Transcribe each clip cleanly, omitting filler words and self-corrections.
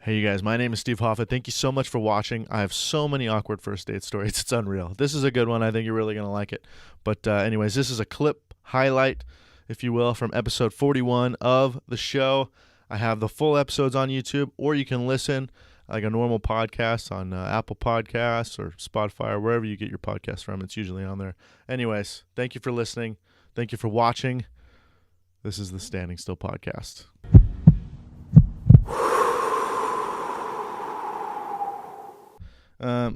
Hey, you guys, my name is Steve Hoffa. Thank you so much for watching. I have so many awkward first date stories. It's unreal. This is a good one. I think you're really going to like it. But anyways, this is a clip highlight, if you will, from episode 41 of the show. I have the full episodes on YouTube, or you can listen like a normal podcast on Apple Podcasts or Spotify or wherever you get your podcast from. It's usually on there. Anyways, thank you for listening. Thank you for watching. This is the Standing Still Podcast.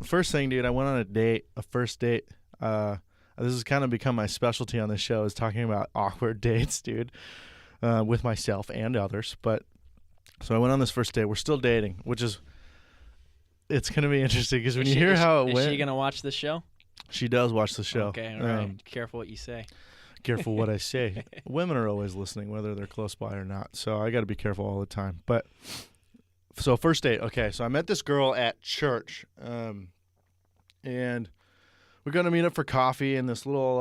First thing, dude, I went on a first date. This has kind of become my specialty on the show, is talking about awkward dates, dude, with myself and others. But so I went on this first date. We're still dating, it's going to be interesting because when you hear how it went. Is she going to watch the show? She does watch the show. Okay, all right. Careful what you say. Careful what I say. Women are always listening, whether they're close by or not. So I got to be careful all the time. But so first date. Okay, so I met this girl at church, and we're going to meet up for coffee in this little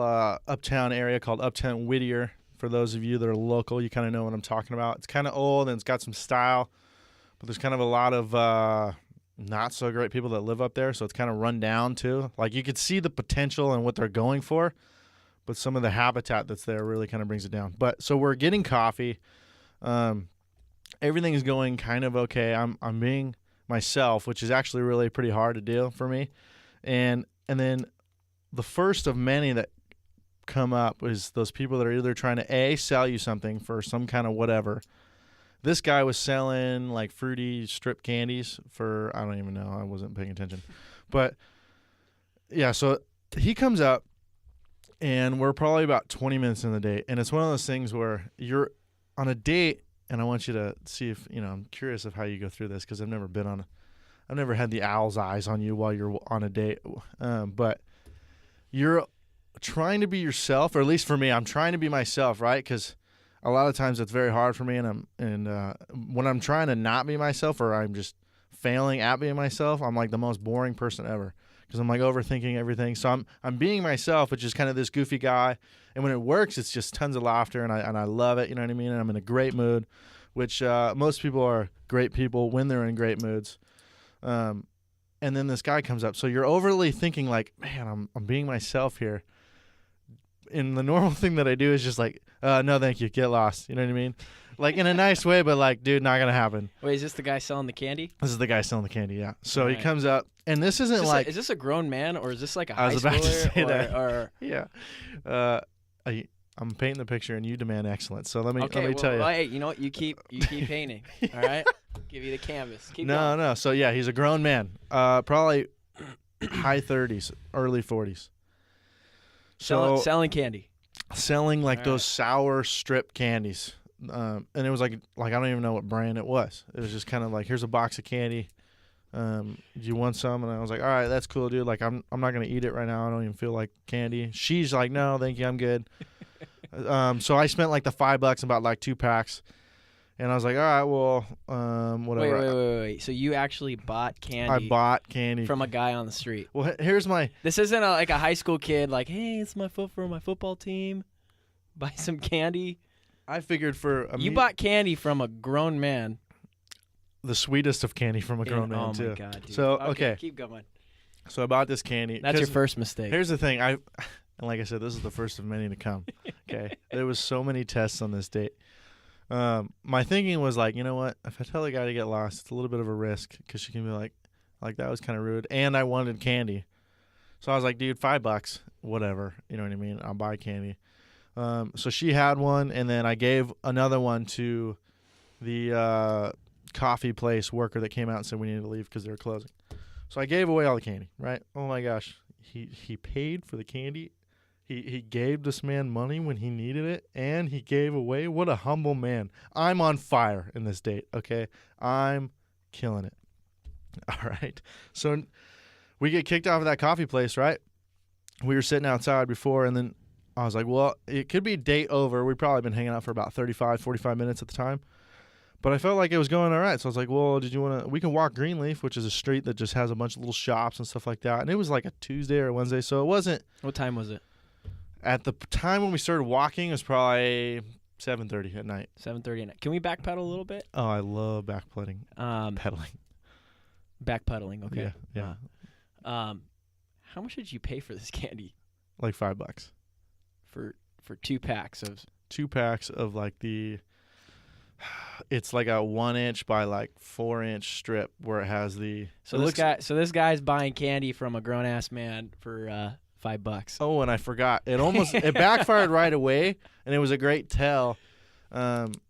uptown area called Uptown Whittier. For those of you that are local, you kind of know what I'm talking about. It's kind of old and it's got some style, but there's kind of a lot of not so great people that live up there, so it's kind of run down too. Like, you could see the potential and what they're going for, but some of the habitat that's there really kind of brings it down. But so we're getting coffee. Everything is going kind of okay. I'm being myself, which is actually really pretty hard to do for me. And then the first of many that come up is those people that are either trying to sell you something for some kind of whatever. This guy was selling like fruity strip candies for, I don't even know, I wasn't paying attention. But yeah, so he comes up and we're probably about 20 minutes in the date. And it's one of those things where you're on a date, and I want you to see if, I'm curious of how you go through this, because I've never had the owl's eyes on you while you're on a date. But you're trying to be yourself, or at least for me, I'm trying to be myself, right? Because a lot of times it's very hard for me, and when I'm trying to not be myself, or I'm just failing at being myself, I'm like the most boring person ever, because I'm like overthinking everything. So I'm being myself, which is kind of this goofy guy, and when it works, it's just tons of laughter, and I love it. You know what I mean? And I'm in a great mood, which most people are great people when they're in great moods. And then this guy comes up, so you're overly thinking like, man, I'm being myself here. And the normal thing that I do is just like, no, thank you, get lost. You know what I mean? Like, in a nice way, but like, dude, not going to happen. Wait, is this the guy selling the candy? This is the guy selling the candy, yeah. So he comes up, and this isn't is this a grown man, or is this like a high schooler? I was about to say that. Or yeah. I'm painting the picture, and you demand excellence. So let me tell you. Well, hey, you know what? You keep painting, all right? Give you the canvas. Keep going. No. So, yeah, he's a grown man, probably high 30s, early 40s. So selling candy. Selling like those sour strip candies. And it was like I don't even know what brand it was. It was just kind of like, here's a box of candy. Do you want some? And I was like, all right, that's cool, dude. Like, I'm not going to eat it right now. I don't even feel like candy. She's like, no, thank you, I'm good. So I spent like the $5 and bought like 2 packs. And I was like, all right, well, whatever. Wait. So you actually bought candy? I bought candy from a guy on the street. Well, here's my. This isn't like a high school kid. Like, hey, it's for my football team. Buy some candy. I figured you bought candy from a grown man. The sweetest of candy from a grown man too. Oh my God, dude. So okay, keep going. So I bought this candy. That's your first mistake. Here's the thing. And like I said, this is the first of many to come. Okay, there was so many tests on this date. My thinking was like, you know what? If I tell a guy to get lost, it's a little bit of a risk, because she can be like that was kind of rude. And I wanted candy, so I was like, dude, $5, whatever. You know what I mean? I'll buy candy. So she had one, and then I gave another one to the coffee place worker that came out and said we needed to leave because they were closing. So I gave away all the candy, right? Oh my gosh, he paid for the candy. He gave this man money when he needed it, and he gave away. What a humble man. I'm on fire in this date, okay? I'm killing it. All right. So we get kicked off of that coffee place, right? We were sitting outside before, and then I was like, well, it could be date over. We'd probably been hanging out for about 35, 45 minutes at the time. But I felt like it was going all right. So I was like, well, we can walk Greenleaf, which is a street that just has a bunch of little shops and stuff like that. And it was like a Tuesday or Wednesday, so it wasn't. What time was it? At the time when we started walking, it was probably 7:30 at night. 7:30 at night. Can we backpedal a little bit? Oh, I love pedaling. Backpedaling. Okay. Yeah. How much did you pay for this candy? Like $5 For 2 packs of 2 packs of like the. It's like a 1-inch by like 4-inch strip where it has the. So this guy's buying candy from a grown ass man for $5. Oh, and I forgot. It backfired right away, and it was a great tell,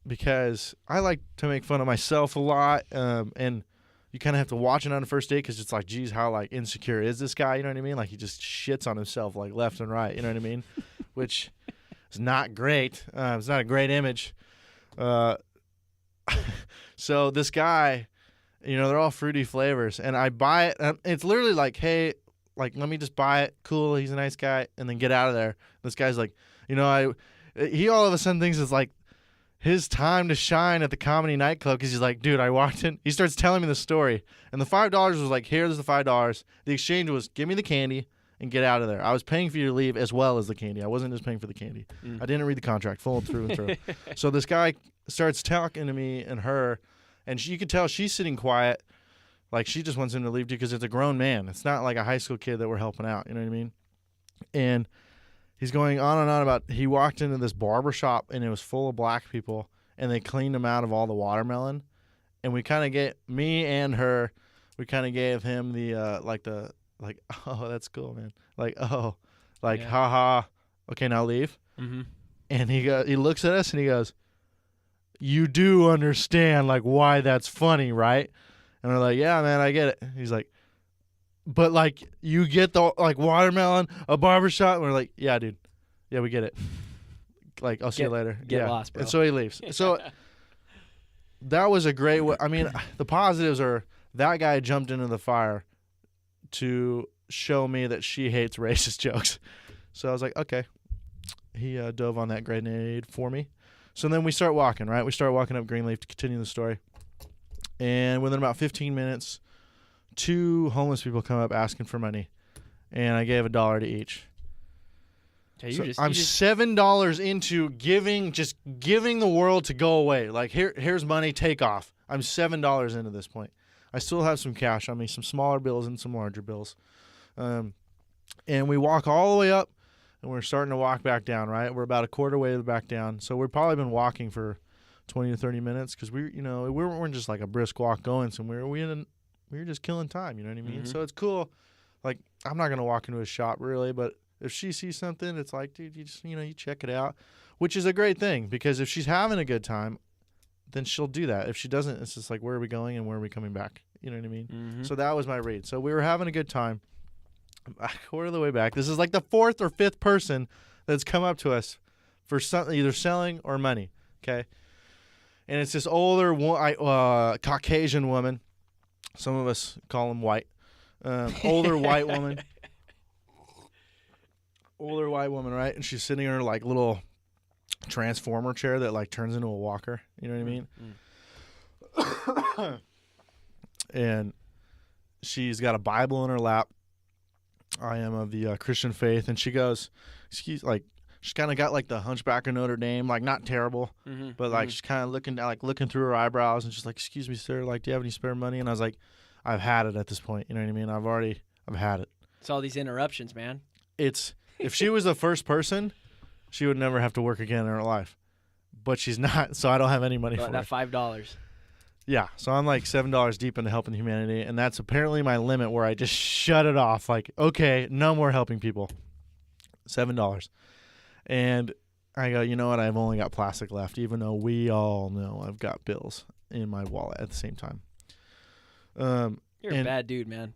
because I like to make fun of myself a lot, and you kind of have to watch it on the first date because it's like, geez, how like insecure is this guy? You know what I mean? Like he just shits on himself like left and right. You know what I mean? Which is not great. It's not a great image. So this guy, they're all fruity flavors, and I buy it. And it's literally like, hey, like let me just buy it. Cool, he's a nice guy, and then get out of there. This guy's like, he all of a sudden thinks it's like his time to shine at the comedy nightclub because he's like, dude, I walked in. He starts telling me the story, and the $5 was like, here's the $5. The exchange was, give me the candy and get out of there. I was paying for you to leave as well as the candy. I wasn't just paying for the candy. I didn't read the contract full through and through. So this guy starts talking to me and her, and you could tell she's sitting quiet, like she just wants him to leave because it's a grown man. It's not like a high school kid that we're helping out. You know what I mean? And he's going on and on about he walked into this barber shop and it was full of black people and they cleaned him out of all the watermelon. And we kind of me and her, we kind of gave him the oh, that's cool, man. Haha. Okay, now leave. Mm-hmm. And he looks at us and he goes, you do understand like why that's funny, right? And we're like, yeah, man, I get it. He's like, but like you get the like watermelon, a barbershop, and we're like, yeah, dude. Yeah, we get it. Like, I'll see you later. Get lost, bro. And so he leaves. So that was a great way. I mean, the positives are that guy jumped into the fire to show me that she hates racist jokes. So I was like, okay. He dove on that grenade for me. So then we start walking, right? We start walking up Greenleaf to continue the story. And within about 15 minutes, 2 homeless people come up asking for money. And I gave $1 to each. Okay, I'm $7 into giving the world to go away. Like, here's money, take off. I'm $7 into this point. I still have some cash on me, some smaller bills and some larger bills. And we walk all the way up, and we're starting to walk back down, right? We're about a quarter way back down. So we've probably been walking for 20 to 30 minutes because we weren't just like a brisk walk going somewhere. We were just killing time, you know what I mean? Mm-hmm. So it's cool. Like, I'm not going to walk into a shop really, but if she sees something, it's like, dude, you just, you check it out, which is a great thing because if she's having a good time, then she'll do that. If she doesn't, it's just like, where are we going and where are we coming back? You know what I mean? Mm-hmm. So that was my read. So we were having a good time. A quarter of the way back. This is like the 4th or 5th person that's come up to us for something, either selling or money. Okay. And it's this older Caucasian woman. Some of us call them white. Older white woman. Older white woman, right? And she's sitting in her like little transformer chair that like turns into a walker. You know what I mean? And she's got a Bible in her lap. I am of the Christian faith. And she goes, she's kind of got like the Hunchback of Notre Dame, like not terrible, but like she's kind of looking through her eyebrows, and she's like, "Excuse me, sir, like, do you have any spare money?" And I was like, "I've had it at this point." You know what I mean? I've had it. It's all these interruptions, man. If she was the first person, she would never have to work again in her life, but she's not, so I don't have any money for that her. $5. Yeah, so I'm like $7 deep into helping humanity, and that's apparently my limit where I just shut it off. Like, okay, no more helping people. $7. And I go, you know what? I've only got plastic left, even though we all know I've got bills in my wallet at the same time. You're a bad dude, man.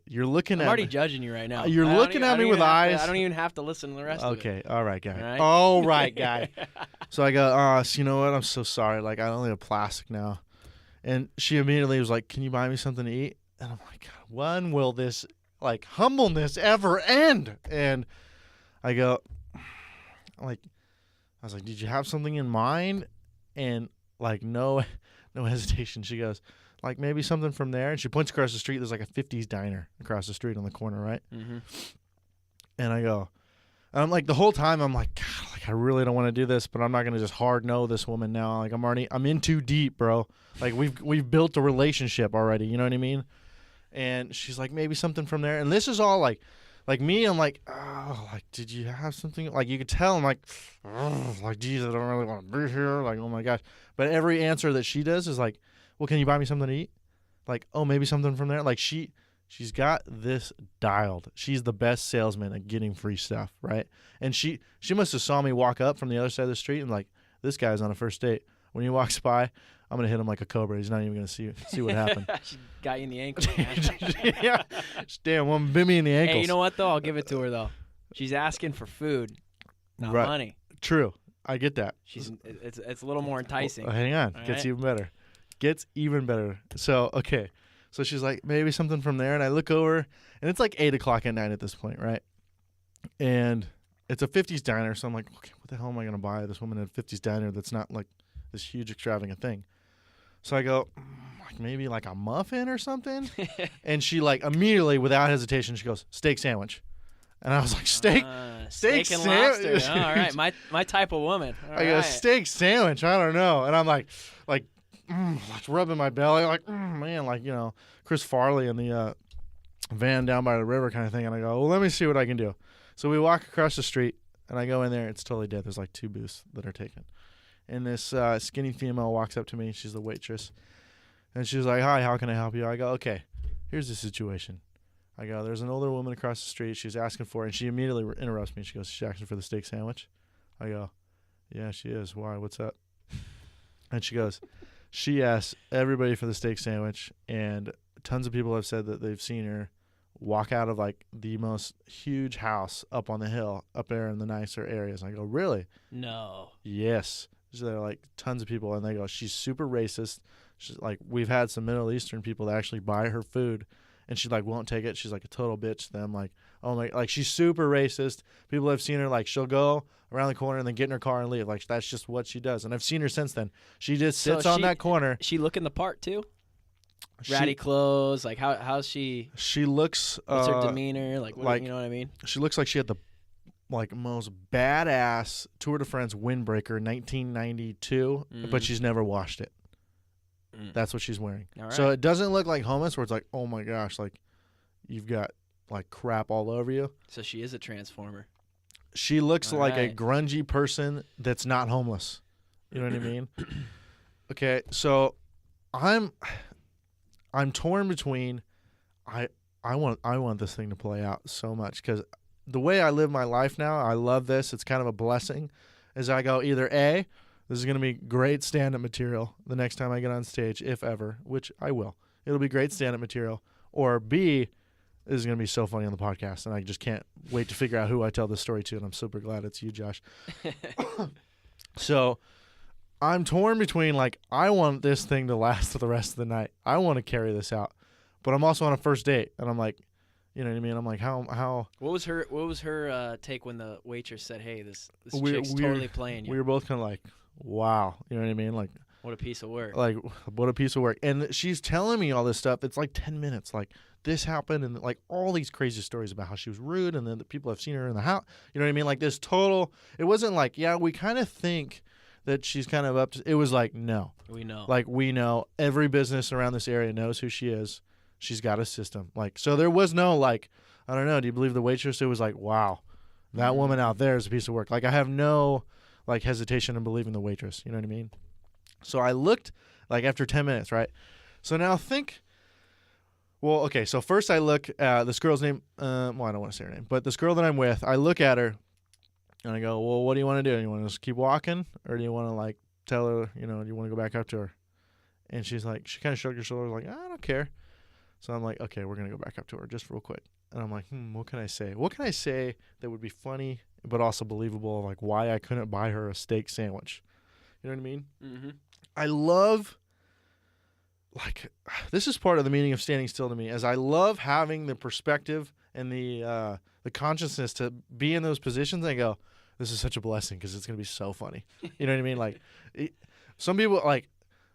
You're looking at me. I'm already judging you right now. You're looking at me with eyes. I don't even have to listen to the rest of it. Okay, all right, guy. Right? All right, guy. So I go, so you know what? I'm so sorry. Like, I only have plastic now. And she immediately was like, can you buy me something to eat? And I'm like, God, when will this, like, humbleness ever end? And I go, I was like, did you have something in mind? And, like, no hesitation. She goes, like, maybe something from there. And she points across the street. There's like a 50s diner across the street on the corner, right? Mm-hmm. And I go, I'm like, the whole time I'm like, God, like, I really don't want to do this, but I'm not gonna just hard no this woman now. Like I'm in too deep, bro. Like we've built a relationship already. You know what I mean? And she's like, maybe something from there. And this is all like me. I'm like, oh, like did you have something? Like you could tell. I'm like, oh, like geez, I don't really want to be here. Like oh my gosh. But every answer that she does is like, well, can you buy me something to eat? Like oh, maybe something from there. Like she's got this dialed. She's the best salesman at getting free stuff, right? And she must have saw me walk up from the other side of the street and like, this guy's on a first date. When he walks by, I'm gonna hit him like a cobra. He's not even gonna see what happened. She got you in the ankle. Yeah, damn, one bit me in the ankles. Hey, you know what though? I'll give it to her though. She's asking for food, not Right. money. True, I get that. It's a little more enticing. Well, hang on, gets even better. Gets even better. So okay. So she's like, maybe something from there. And I look over, and it's like 8 o'clock at night at this point, right? And it's a 50s diner. So I'm like, okay, what the hell am I going to buy this woman at a 50s diner that's not like this huge extravagant thing? So I go, like maybe like a muffin or something? And she like immediately, without hesitation, she goes, steak sandwich. And I was like, steak and lobster. Oh, all right, my type of woman. All I go, right. steak sandwich? I don't know. And I'm like rubbing my belly, like, man, like, you know, Chris Farley in the van down by the river kind of thing. And I go, well, let me see what I can do. So we walk across the street, and I go in there. It's totally dead. There's like 2 booths that are taken. And this skinny female walks up to me. She's the waitress. And she's like, hi, how can I help you? I go, okay, here's the situation. I go, there's an older woman across the street. She's asking for it. And she immediately interrupts me. She goes, she's asking for the steak sandwich? I go, yeah, she is. Why? What's up? And she goes, she asks everybody for the steak sandwich, and tons of people have said that they've seen her walk out of like the most huge house up on the hill, up there in the nicer areas. And I go, really? No. Yes. So they're like tons of people, and they go, she's super racist. She's like, we've had some Middle Eastern people that actually buy her food, and she like won't take it. She's like a total bitch to them. Like, oh my, like she's super racist. People have seen her like she'll go around the corner and then get in her car and leave. Like that's just what she does. And I've seen her since then. She just sits on that corner. She looking the part too. Ratty clothes. Like how's she? She looks. What's her demeanor? Like you know what I mean? She looks like she had the like most badass Tour de France windbreaker 1992, but she's never washed it. That's what she's wearing. All right. So it doesn't look like homeless where it's like, oh my gosh, like you've got like crap all over you. So she is a transformer. She looks All like right. a grungy person that's not homeless. You know what I mean? Okay, so I'm torn between I want this thing to play out so much because the way I live my life now, I love this. It's kind of a blessing. As I go, either A, this is going to be great stand-up material the next time I get on stage, if ever, which I will. It'll be great stand-up material. Or B, this is going to be so funny on the podcast, and I just can't wait to figure out who I tell this story to, and I'm super glad it's you, Josh. So I'm torn between, like, I want this thing to last for the rest of the night. I want to carry this out. But I'm also on a first date, and I'm like, you know what I mean? I'm like, how? What was her take when the waitress said, "Hey, this chick's totally playing you"? We were both kind of like, wow, you know what I mean? Like, what a piece of work. Like, what a piece of work. And she's telling me all this stuff. It's like 10 minutes. Like, this happened, and like all these crazy stories about how she was rude, and then the people have seen her in the house. You know what I mean? Like this total. It wasn't like, yeah, we kind of think that she's kind of up to. It was like, no, we know. Like we know every business around this area knows who she is. She's got a system. Like, so there was no like, I don't know. Do you believe the waitress? It was like, wow, that woman out there is a piece of work. Like, I have no like hesitation in believing the waitress. You know what I mean? So I looked like after 10 minutes, right? So now think. Well, okay. So first I look at this girl's name. Well, I don't want to say her name, but this girl that I'm with, I look at her, and I go, well, what do you want to do? You want to just keep walking, or do you want to like tell her, you know, do you want to go back up to her? And she's like, she kind of shrugged her shoulders, like, I don't care. So I'm like, okay, we're gonna go back up to her just real quick. And I'm like, what can I say? What can I say that would be funny but also believable? Like why I couldn't buy her a steak sandwich. You know what I mean? Mm-hmm. I love, like, this is part of the meaning of standing still to me, as I love having the perspective and the consciousness to be in those positions. I go, this is such a blessing because it's going to be so funny. You know what I mean? Like, some people, like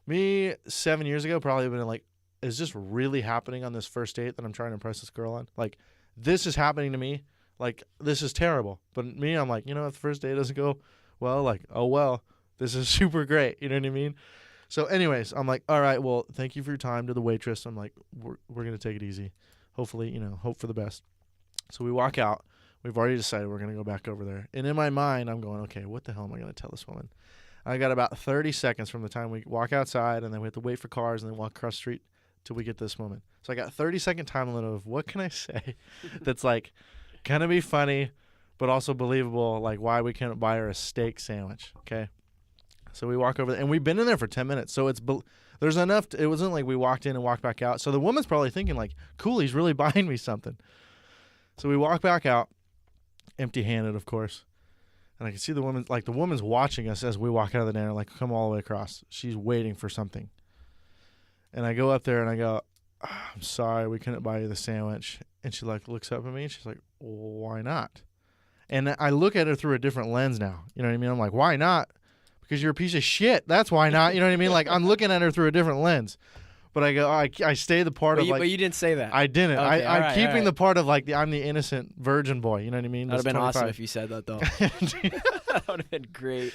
me 7 years ago, probably would have been like, is this really happening on this first date that I'm trying to impress this girl on? Like, this is happening to me. Like, this is terrible. But me, I'm like, you know, if the first date doesn't go well, like, oh, well, this is super great. You know what I mean? So anyways, I'm like, all right, well, thank you for your time to the waitress. I'm like, we're going to take it easy. Hopefully, hope for the best. So we walk out. We've already decided we're going to go back over there. And in my mind, I'm going, okay, what the hell am I going to tell this woman? I got about 30 seconds from the time we walk outside, and then we have to wait for cars and then walk across the street till we get this woman. So I got 30-second time limit of what can I say that's like going to be funny but also believable, like why we can't buy her a steak sandwich, okay? So we walk over there, and we've been in there for 10 minutes. So there's enough. It wasn't like we walked in and walked back out. So the woman's probably thinking like, cool, he's really buying me something. So we walk back out, empty-handed, of course. And I can see the woman's watching us as we walk out of the diner, like come all the way across. She's waiting for something. And I go up there and I go, I'm sorry, we couldn't buy you the sandwich. And she like looks up at me and she's like, well, why not? And I look at her through a different lens now. You know what I mean? I'm like, why not? Because you're a piece of shit. That's why not. You know what I mean? Like I'm looking at her through a different lens. But I go, I stay the part of like. But you didn't say that. I didn't. Okay, I'm keeping the part of like I'm the innocent virgin boy. You know what I mean? That would have been 25. awesome if you said that though. That would have been great.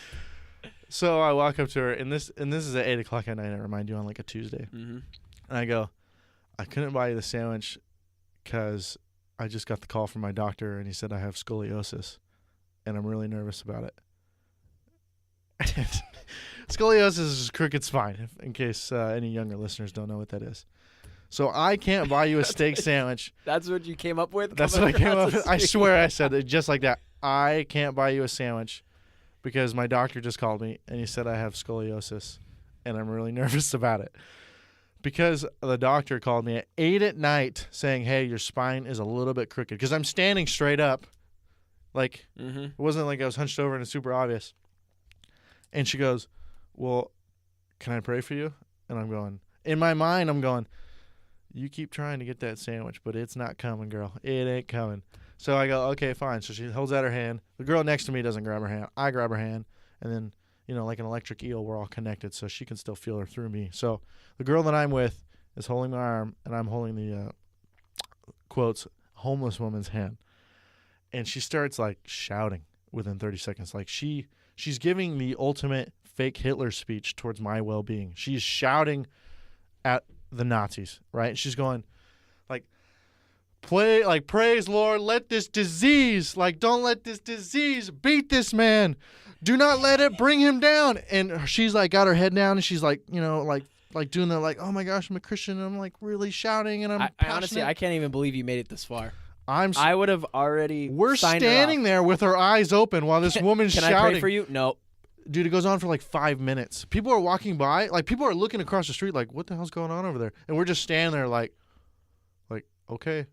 So I walk up to her, and this is at 8:00 at night. I remind you, on like a Tuesday. Mm-hmm. And I go, I couldn't buy you the sandwich because I just got the call from my doctor, and he said I have scoliosis, and I'm really nervous about it. Scoliosis is crooked spine, in case any younger listeners don't know what that is. So I can't buy you a steak sandwich. That's what you came up with? That's what I came up with. I swear I said it just like that. I can't buy you a sandwich because my doctor just called me, and he said I have scoliosis, and I'm really nervous about it. Because the doctor called me at 8 at night saying, hey, your spine is a little bit crooked. Because I'm standing straight up. Like, It wasn't like I was hunched over and it's super obvious. And she goes, well, can I pray for you? And I'm going, in my mind, I'm going, you keep trying to get that sandwich, but it's not coming, girl. It ain't coming. So I go, okay, fine. So she holds out her hand. The girl next to me doesn't grab her hand. I grab her hand. And then, like an electric eel, we're all connected, so she can still feel her through me. So the girl that I'm with is holding my arm, and I'm holding the, quotes, homeless woman's hand. And she starts, like, shouting within 30 seconds. Like, she's giving the ultimate fake Hitler speech towards my well-being. She's shouting at the Nazis, right? She's going, like, praise Lord, let this disease, like, don't let this disease beat this man. Do not let it bring him down. And she's, like, got her head down, and she's, like, like doing the, like, oh, my gosh, I'm a Christian, and I'm, like, really shouting, and I'm passionate. Honestly, I can't even believe you made it this far. I would have already We're signed standing there with our eyes open while this woman's Can shouting. I pray for you? No. Dude, it goes on for like 5 minutes. People are walking by. Like, people are looking across the street like, what the hell's going on over there? And we're just standing there like, okay.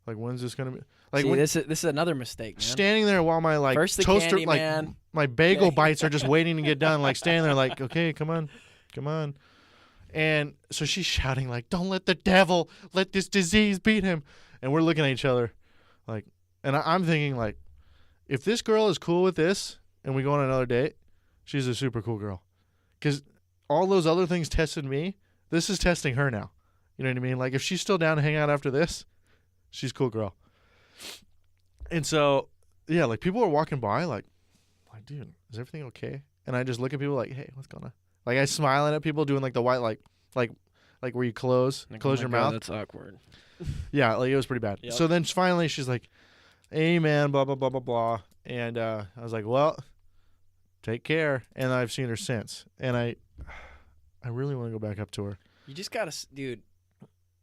Like, when's this going to be? Like, See, this is another mistake, man. Standing there while my, like, First the toaster, candy, like, man. my bagel bites are just waiting to get done. Like, standing there like, okay, come on. And so she's shouting like, don't let the devil, let this disease beat him. And we're looking at each other like, and I'm thinking, like, if this girl is cool with this and we go on another date, she's a super cool girl. Because all those other things tested me. This is testing her now. You know what I mean? Like, if she's still down to hang out after this, she's a cool girl. And so, yeah, like, people are walking by like, dude, is everything okay? And I just look at people like, hey, what's going on? Like, I smiling at people doing, like, the white, like where you close your mouth. That's awkward. Yeah, like, it was pretty bad. Yep. So then finally she's like, amen, blah, blah, blah, blah, blah. And I was like, well, take care. And I've seen her since. And I really want to go back up to her. You just got to, dude,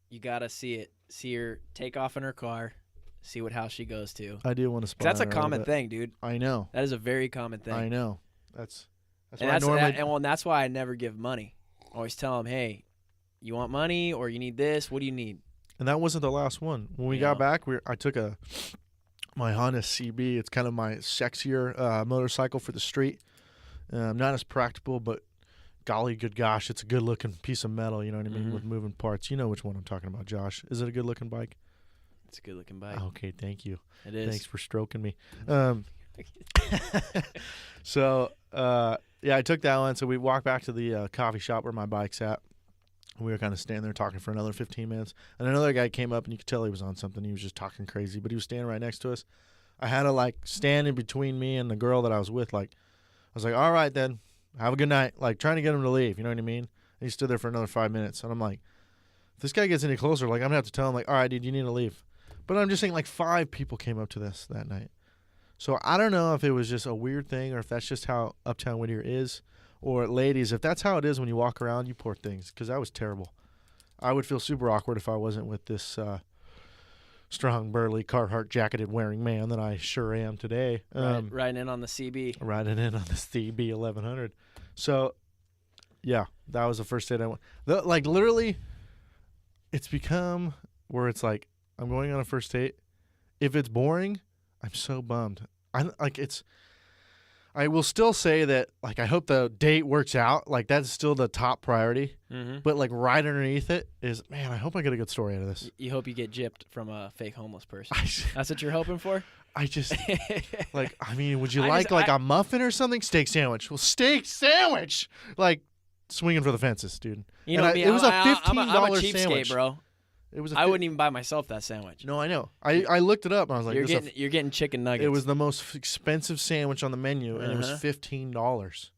you got to see it. See her take off in her car, see what house she goes to. I do want to spy That's a on her common little bit. thing, dude. I know. That is a very common thing. I know. That's and why that's why I never give money. I always tell them, hey, you want money or you need this? What do you need? And that wasn't the last one. When we got back, I took my Honda CB. It's kind of my sexier motorcycle for the street. Not as practical, but golly good gosh, it's a good-looking piece of metal, you know what I mean, with moving parts. You know which one I'm talking about, Josh. Is it a good-looking bike? It's a good-looking bike. Okay, thank you. It is. Thanks for stroking me. So, I took that one. So we walked back to the coffee shop where my bike's at. We were kind of standing there talking for another 15 minutes. And another guy came up, and you could tell he was on something. He was just talking crazy, but he was standing right next to us. I had to, like, stand in between me and the girl that I was with, like, was like, all right, then. Have a good night. Like, trying to get him to leave. You know what I mean? And he stood there for another 5 minutes. And I'm like, if this guy gets any closer, like, I'm going to have to tell him, like, all right, dude, you need to leave. But I'm just saying, like, 5 people came up to this that night. So I don't know if it was just a weird thing or if that's just how Uptown Whittier is. Or, ladies, if that's how it is when you walk around, you poor things. Because that was terrible. I would feel super awkward if I wasn't with this strong, burly, Carhartt jacketed wearing man that I sure am today. Riding in on the CB. Riding in on the CB 1100. So, yeah, that was the first date I went. Like, literally, it's become where it's like, I'm going on a first date. If it's boring, I'm so bummed. I will still say that, like, I hope the date works out. Like, that's still the top priority. Mm-hmm. But, like, right underneath it is, man, I hope I get a good story out of this. You hope you get gypped from a fake homeless person. That's what you're hoping for? I just, like, I mean, would you like a muffin or something? Steak sandwich. Well, steak sandwich! Like, swinging for the fences, dude. You know me. It was a $15 I'm a cheapskate, sandwich. bro. I wouldn't even buy myself that sandwich. No, I know. I looked it up and I was like, you're getting chicken nuggets. It was the most expensive sandwich on the menu, and it was $15.